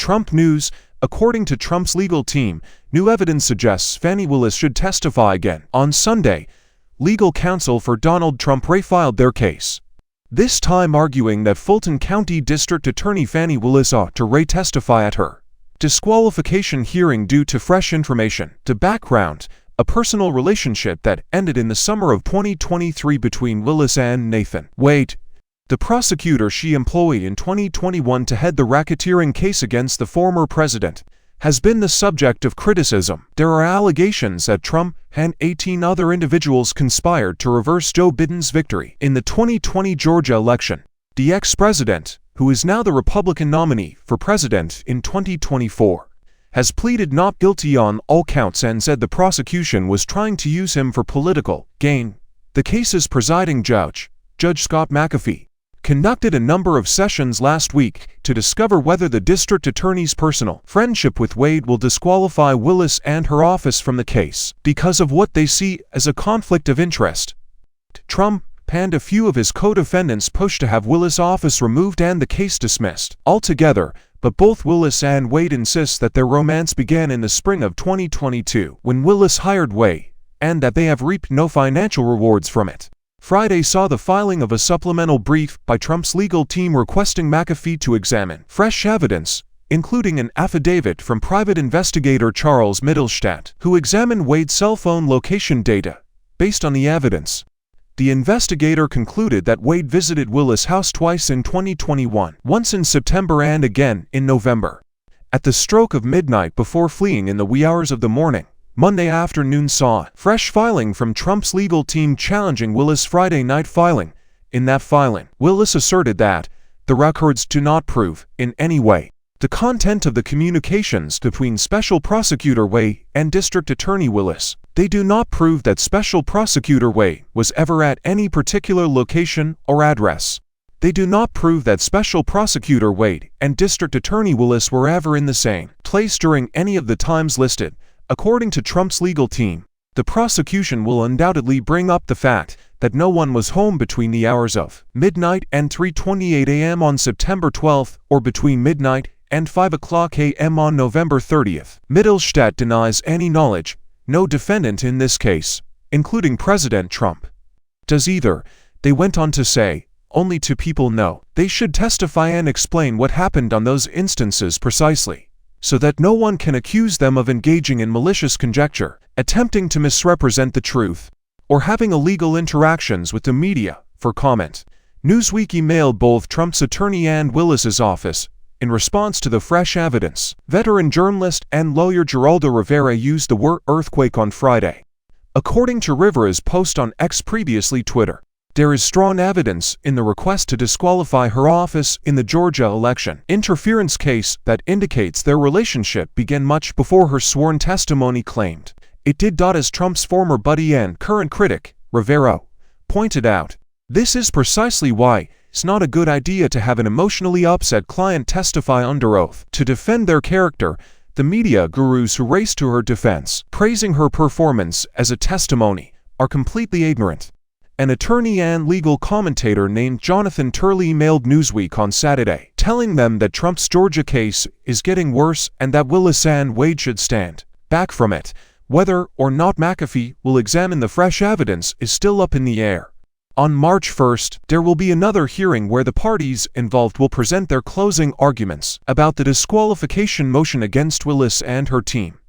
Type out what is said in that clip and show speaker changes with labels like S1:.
S1: Trump News. According to Trump's legal team, new evidence suggests Fani Willis should testify again. On Sunday, legal counsel for Donald Trump refiled their case, this time arguing that Fulton County District Attorney Fani Willis ought to re-testify at her disqualification hearing due to fresh information. The background: a personal relationship that ended in the summer of 2023 between Willis and Nathan Wade, the prosecutor she employed in 2021 to head the racketeering case against the former president, has been the subject of criticism. There are allegations that Trump and 18 other individuals conspired to reverse Joe Biden's victory in the 2020 Georgia election. The ex-president, who is now the Republican nominee for president in 2024, has pleaded not guilty on all counts and said the prosecution was trying to use him for political gain. The case's presiding judge, Judge Scott McAfee, conducted a number of sessions last week to discover whether the district attorney's personal friendship with Wade will disqualify Willis and her office from the case because of what they see as a conflict of interest. Trump and a few of his co-defendants pushed to have Willis' office removed and the case dismissed altogether, but both Willis and Wade insist that their romance began in the spring of 2022 when Willis hired Wade, and that they have reaped no financial rewards from it. Friday saw the filing of a supplemental brief by Trump's legal team requesting McAfee to examine fresh evidence, including an affidavit from private investigator Charles Mittelstadt, who examined Wade's cell phone location data. Based on the evidence, the investigator concluded that Wade visited Willis' house twice in 2021, once in September and again in November, at the stroke of midnight before fleeing in the wee hours of the morning. Monday afternoon saw fresh filing from Trump's legal team challenging Willis' Friday night filing. In that filing, Willis asserted that the records do not prove, in any way, the content of the communications between Special Prosecutor Wade and District Attorney Willis. They do not prove that Special Prosecutor Wade was ever at any particular location or address. They do not prove that Special Prosecutor Wade and District Attorney Willis were ever in the same place during any of the times listed. According to Trump's legal team, the prosecution will undoubtedly bring up the fact that no one was home between the hours of midnight and 3:28 a.m. on September 12th or between midnight and 5 o'clock a.m. on November 30th. Mittelstadt denies any knowledge. No defendant in this case, including President Trump, does either. They went on to say, only two people know. They should testify and explain what happened on those instances precisely, so that no one can accuse them of engaging in malicious conjecture, attempting to misrepresent the truth, or having illegal interactions with the media. For comment, Newsweek emailed both Trump's attorney and Willis's office in response to the fresh evidence. Veteran journalist and lawyer Geraldo Rivera used the word earthquake on Friday. According to Rivera's post on X, previously Twitter, there is strong evidence in the request to disqualify her office in the Georgia election interference case that indicates their relationship began much before her sworn testimony claimed it did. As Trump's former buddy and current critic, Rivera, pointed out, this is precisely why it's not a good idea to have an emotionally upset client testify under oath to defend their character. The media gurus who race to her defense, praising her performance as a testimony, are completely ignorant. An attorney and legal commentator named Jonathan Turley emailed Newsweek on Saturday, telling them that Trump's Georgia case is getting worse and that Willis and Wade should stand back from it. Whether or not McAfee will examine the fresh evidence is still up in the air. On March 1st, there will be another hearing where the parties involved will present their closing arguments about the disqualification motion against Willis and her team.